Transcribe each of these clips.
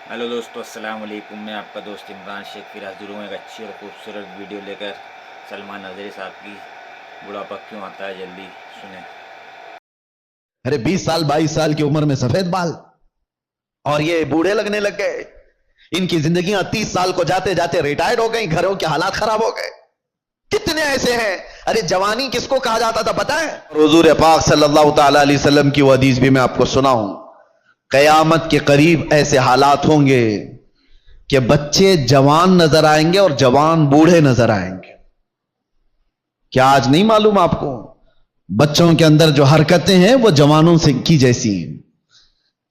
Hello दोस्तों, अस्सलाम वालेकुम। मैं आपका दोस्त इमरान शेख फिर हाजिर हूँ एक अच्छी और खूबसूरत वीडियो लेकर। सलमान नजरी साहब की बुढ़ापा क्यों आता है, जल्दी सुने। अरे 20 साल 22 साल की उम्र में सफेद बाल और ये बूढ़े लगने लग गए। इनकी जिंदगियां 30 साल को जाते जाते रिटायर्ड हो गई। घरों के हालात खराब हो गए। कितने ऐसे हैं। अरे जवानी किसको कहा जाता था पता है? हुजूर पाक सल्लल्लाहु ताला अलैहि वसल्लम की वो हदीस भी मैं आपको सुनाऊं। कयामत के करीब ऐसे हालात होंगे कि बच्चे जवान नजर आएंगे और जवान बूढ़े नजर आएंगे। क्या आज नहीं मालूम आपको? बच्चों के अंदर जो हरकतें हैं वो जवानों से की जैसी हैं।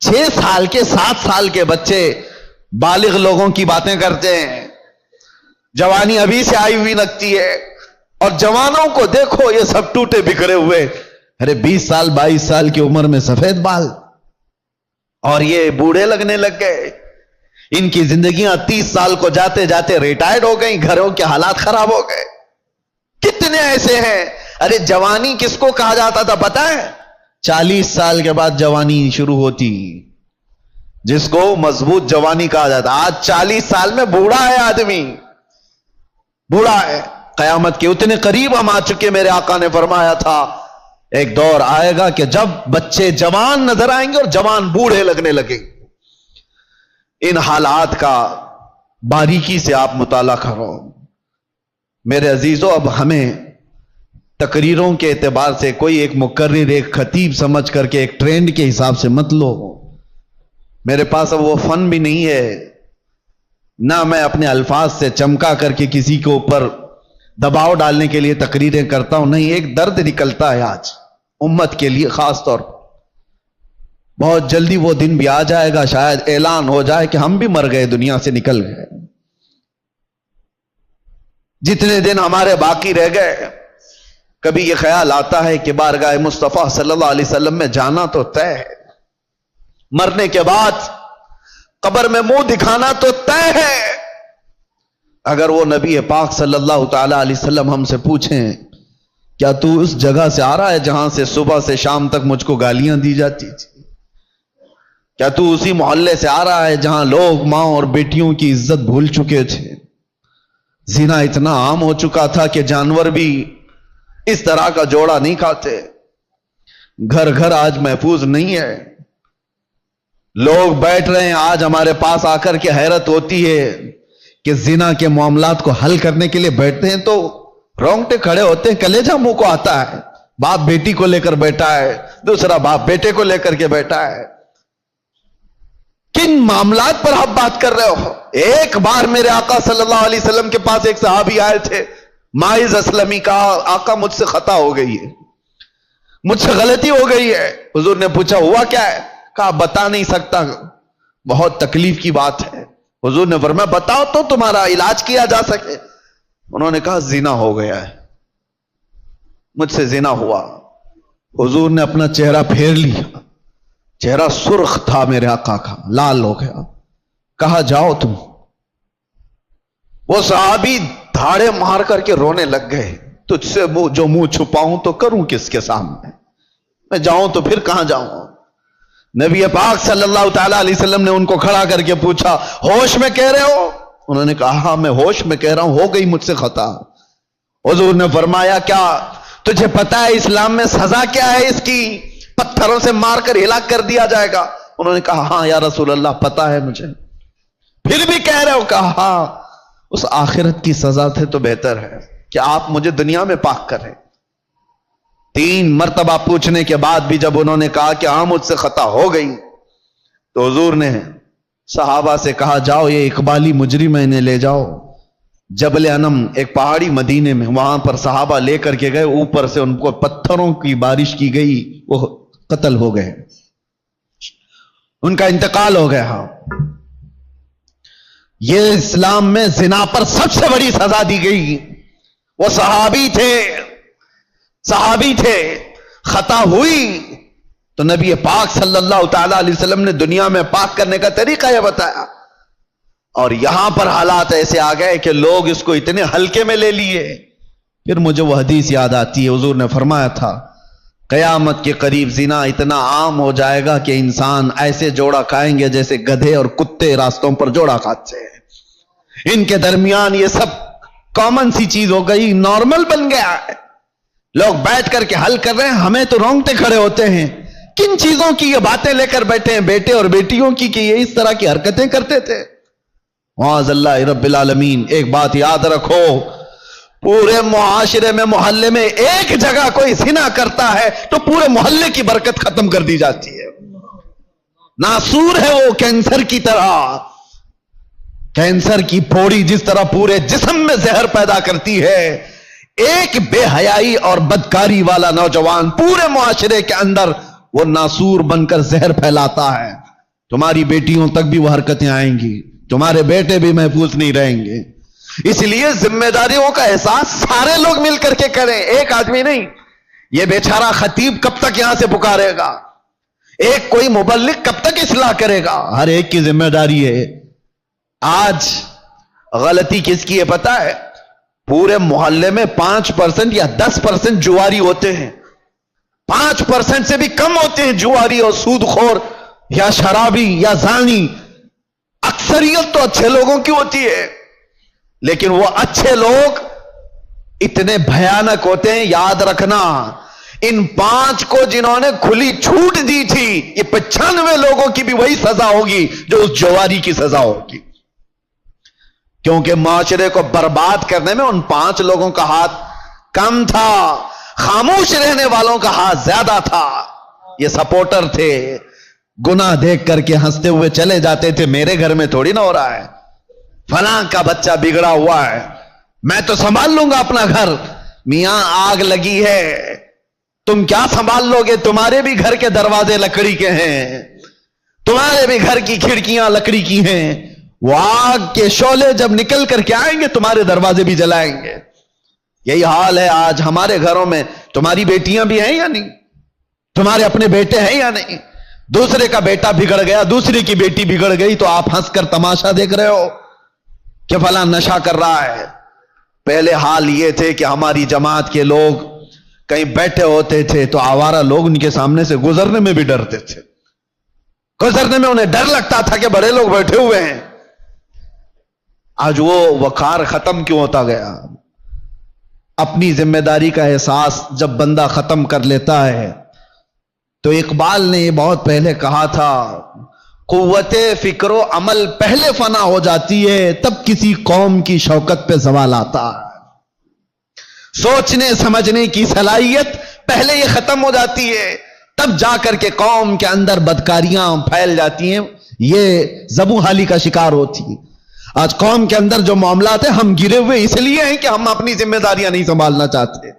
6 साल के 7 साल के बच्चे बालिग लोगों की बातें करते हैं। जवानी अभी से आई हुई लगती है और जवानों को देखो ये सब टूटे बिखरे हुए। अरे 20 साल 22 साल की उम्र में सफेद बाल और ये बूढ़े लगने लग गए। इनकी जिंदगियां 30 साल को जाते जाते रिटायर्ड हो गई। घरों के हालात खराब हो गए। कितने ऐसे हैं। अरे जवानी किसको कहा जाता था पता है? 40 साल के बाद जवानी शुरू होती, जिसको मजबूत जवानी कहा जाता। आज 40 साल में बूढ़ा है आदमी, बूढ़ा है। कयामत के उतने करीब हम आ चुके। मेरे आका ने फरमाया था एक दौर आएगा कि जब बच्चे जवान नजर आएंगे और जवान बूढ़े लगने लगेंगे। इन हालात का बारीकी से आप मुताला करो मेरे अजीजों। अब हमें तकरीरों के एतबार से कोई एक मुकर्रिर एक खतीब समझ करके एक ट्रेंड के हिसाब से मत लो। मेरे पास अब वो फन भी नहीं है, ना मैं अपने अल्फाज से चमका करके किसी के ऊपर दबाव डालने के लिए तकरीरें करता हूं। नहीं, एक दर्द निकलता है आज उम्मत के लिए खास तौर पर। बहुत जल्दी वो दिन भी आ जाएगा, शायद ऐलान हो जाए कि हम भी मर गए, दुनिया से निकल गए। जितने दिन हमारे बाकी रह गए, कभी ये ख्याल आता है कि बारगाह मुस्तफा सल्लल्लाहु अलैहि वसल्लम में जाना तो तय है, मरने के बाद कब्र में मुंह दिखाना तो तय है। अगर वो नबी पाक सल्लल्लाहु ताला अलैहि वसल्लम हमसे पूछें क्या तू उस जगह से आ रहा है जहां से सुबह से शाम तक मुझको गालियां दी जाती थी? क्या तू उसी मोहल्ले से आ रहा है जहां लोग मां और बेटियों की इज्जत भूल चुके थे? जिना इतना आम हो चुका था कि जानवर भी इस तरह का जोड़ा नहीं खाते। घर घर आज महफूज नहीं है। लोग बैठ रहे हैं आज हमारे पास आकर के हैरत होती है कि जिना के मामलात को हल करने के लिए बैठते हैं तो रोंगटे खड़े होते हैं, कलेजा मुंह को आता है। बाप बेटी को लेकर बैठा है, दूसरा बाप बेटे को लेकर के बैठा है। किन मामलात पर आप बात कर रहे हो? एक बार मेरे आका सल्लल्लाहु अलैहि वसल्लम के पास एक सहाबी आए थे, माइज असलमी। कहा आका मुझसे खता हो गई है, मुझसे गलती हो गई है। हुजूर ने पूछा हुआ क्या है? कहा बता नहीं सकता, बहुत तकलीफ की बात है। हुजूर ने फरमाया बताओ तो तुम्हारा इलाज किया जा सके। उन्होंने कहा जिना हो गया है, मुझसे जिना हुआ। हुजूर ने अपना चेहरा फेर लिया, चेहरा सुर्ख था मेरे आका का, लाल हो गया। कहा जाओ तुम। वो सहाबी धाड़े मार करके रोने लग गए। तुझसे जो मुंह छुपाऊं तो करूं किसके सामने? मैं जाऊं तो फिर कहां जाऊं? नबी पाक सल्लल्लाहु ताला अलैहि वसल्लम ने उनको खड़ा करके पूछा होश में कह रहे हो? उन्होंने कहा हाँ मैं होश में कह रहा हूं, हो गई मुझसे खता। हुजूर ने फरमाया क्या तुझे पता है इस्लाम में सजा क्या है इसकी? पत्थरों से मारकर हिलाक कर दिया जाएगा। उन्होंने कहा हाँ या रसूल अल्लाह पता है मुझे। फिर भी कह रहे हो? कहा हाँ, उस आखिरत की सजा से तो बेहतर है कि आप मुझे दुनिया में पाक करें। 3 मर्तबा पूछने के बाद भी जब उन्होंने कहा कि हाँ मुझसे खता हो गई, तो हुजूर ने सहाबा से कहा जाओ ये इकबाली मुजरिम इन्हें ले जाओ जबल अनम, एक पहाड़ी मदीने में। वहां पर सहाबा लेकर के गए, ऊपर से उनको पत्थरों की बारिश की गई, वो कत्ल हो गए, उनका इंतकाल हो गया। ये इस्लाम में जिना पर सबसे बड़ी सजा दी गई। वो सहाबी थे, खता हुई तो नबी पाक सल्लल्लाहु ताला अलैहि वसल्लम ने दुनिया में पाक करने का तरीका यह बताया। और यहां पर हालात ऐसे आ गए कि लोग इसको इतने हल्के में ले लिए। फिर मुझे वो हदीस याद आती है, हुजूर ने फरमाया था قیامت کے قریب زنا اتنا عام ہو جائے گا کہ انسان ایسے جوڑا کھائیں گے جیسے گدھے اور کتے راستوں پر جوڑا کھاتے ہیں. ان کے درمیان یہ سب کامن سی چیز ہو گئی، نارمل بن گیا ہے. لوگ بیٹھ کر کے حل کر رہے ہیں، ہمیں تو رونگٹے کھڑے ہوتے ہیں. کن چیزوں کی یہ باتیں لے کر بیٹھے ہیں بیٹے اور بیٹیوں کی کہ یہ اس طرح کی حرکتیں کرتے تھے. معاذ اللہ رب العالمین. ایک بات یاد رکھو، پورے معاشرے میں محلے میں ایک جگہ کوئی زنا کرتا ہے تو پورے محلے کی برکت ختم کر دی جاتی ہے. ناسور ہے وہ کینسر کی طرح. کینسر کی پھوڑی جس طرح پورے جسم میں زہر پیدا کرتی ہے، ایک بے حیائی اور بدکاری والا نوجوان پورے معاشرے کے اندر وہ ناسور بن کر زہر پھیلاتا ہے. تمہاری بیٹیوں تک بھی وہ حرکتیں آئیں گی، تمہارے بیٹے بھی محفوظ نہیں رہیں گے. اس لیے ذمہ داریوں کا احساس سارے لوگ مل کر کے کریں، ایک آدمی نہیں. یہ بیچارہ خطیب کب تک یہاں سے پکارے گا؟ ایک کوئی مبلغ کب تک اصلاح کرے گا؟ ہر ایک کی ذمہ داری ہے. آج غلطی کس کی ہے پتا ہے؟ پورے محلے میں 5% یا 10% جواری ہوتے ہیں. 5% سے بھی کم ہوتے ہیں جواری اور سود خور یا شرابی یا زانی. اکثریت تو اچھے لوگوں کی ہوتی ہے، لیکن وہ اچھے لوگ اتنے بھیانک ہوتے ہیں. یاد رکھنا، ان 5 کو جنہوں نے کھلی چھوٹ دی تھی، یہ 95 لوگوں کی بھی وہی سزا ہوگی جو اس جواری کی سزا ہوگی. کیونکہ معاشرے کو برباد کرنے میں ان 5 لوگوں کا ہاتھ کم تھا، خاموش رہنے والوں کا ہاتھ زیادہ تھا. یہ سپورٹر تھے، گناہ دیکھ کر کے ہنستے ہوئے چلے جاتے تھے. میرے گھر میں تھوڑی نہ ہو رہا ہے، فلاں کا بچہ بگڑا ہوا ہے، میں تو سنبھال لوں گا اپنا گھر. میاں آگ لگی ہے، تم کیا سنبھال لو گے؟ تمہارے بھی گھر کے دروازے لکڑی کے ہیں، تمہارے بھی گھر کی کھڑکیاں لکڑی کی ہیں. وہ آگ کے شعلے جب نکل کر کے آئیں گے تمہارے دروازے بھی جلائیں گے. یہی حال ہے آج ہمارے گھروں میں. تمہاری بیٹیاں بھی ہیں یا نہیں؟ تمہارے اپنے بیٹے ہیں یا نہیں؟ دوسرے کا بیٹا بگڑ گیا، دوسرے کی بیٹی بگڑ گئی تو آپ ہنس کر تماشا دیکھ رہے ہو کہ فلاں نشہ کر رہا ہے. پہلے حال یہ تھے کہ ہماری جماعت کے لوگ کہیں بیٹھے ہوتے تھے تو آوارہ لوگ ان کے سامنے سے گزرنے میں بھی ڈرتے تھے. گزرنے میں انہیں ڈر لگتا تھا کہ بڑے لوگ بیٹھے ہوئے ہیں. آج وہ وقار ختم کیوں ہوتا گیا؟ اپنی ذمہ داری کا احساس جب بندہ ختم کر لیتا ہے تو اقبال نے یہ بہت پہلے کہا تھا، قوت فکر و عمل پہلے فنا ہو جاتی ہے تب کسی قوم کی شوکت پہ زوال آتا ہے. سوچنے سمجھنے کی صلاحیت پہلے یہ ختم ہو جاتی ہے تب جا کر کے قوم کے اندر بدکاریاں پھیل جاتی ہیں، یہ زبوں حالی کا شکار ہوتی ہے. آج قوم کے اندر جو معاملات ہیں ہم گرے ہوئے اس لیے ہیں کہ ہم اپنی ذمہ داریاں نہیں سنبھالنا چاہتے.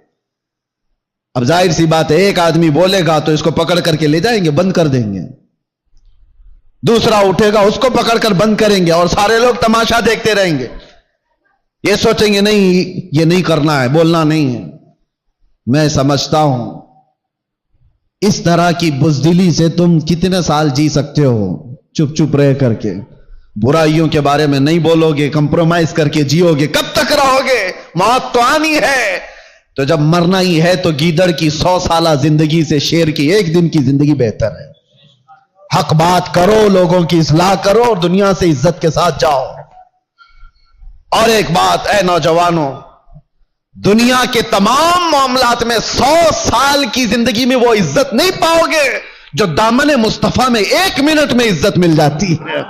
اب ظاہر سی بات ہے، ایک آدمی بولے گا تو اس کو پکڑ کر کے لے جائیں گے، بند کر دیں گے. دوسرا اٹھے گا، اس کو پکڑ کر بند کریں گے اور سارے لوگ تماشا دیکھتے رہیں گے. یہ سوچیں گے نہیں یہ نہیں کرنا ہے، بولنا نہیں ہے. میں سمجھتا ہوں اس طرح کی بزدلی سے تم کتنے سال جی سکتے ہو؟ چپ چپ رہ کر کے برائیوں کے بارے میں نہیں بولو گے، کمپرومائز کر کے جیو گے، کب تک رہو گے؟ موت تو آنی ہے. تو جب مرنا ہی ہے تو گیدڑ کی 100 سالہ زندگی سے شیر کی 1 دن کی زندگی بہتر ہے. حق بات کرو، لوگوں کی اصلاح کرو اور دنیا سے عزت کے ساتھ جاؤ. اور ایک بات اے نوجوانوں، دنیا کے تمام معاملات میں 100 سال کی زندگی میں وہ عزت نہیں پاؤ گے جو دامن مصطفیٰ میں 1 منٹ میں عزت مل جاتی ہے.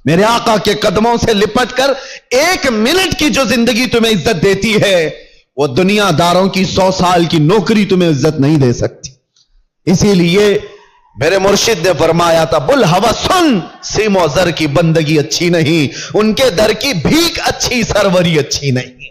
میرے آقا کے قدموں سے لپٹ کر 1 منٹ کی جو زندگی تمہیں عزت دیتی ہے وہ دنیا داروں کی 100 سال کی نوکری تمہیں عزت نہیں دے سکتی. اسی لیے میرے مرشد نے فرمایا تھا، بل ہوا سن سیم و زر کی بندگی اچھی نہیں، ان کے در کی بھیک اچھی، سروری اچھی نہیں.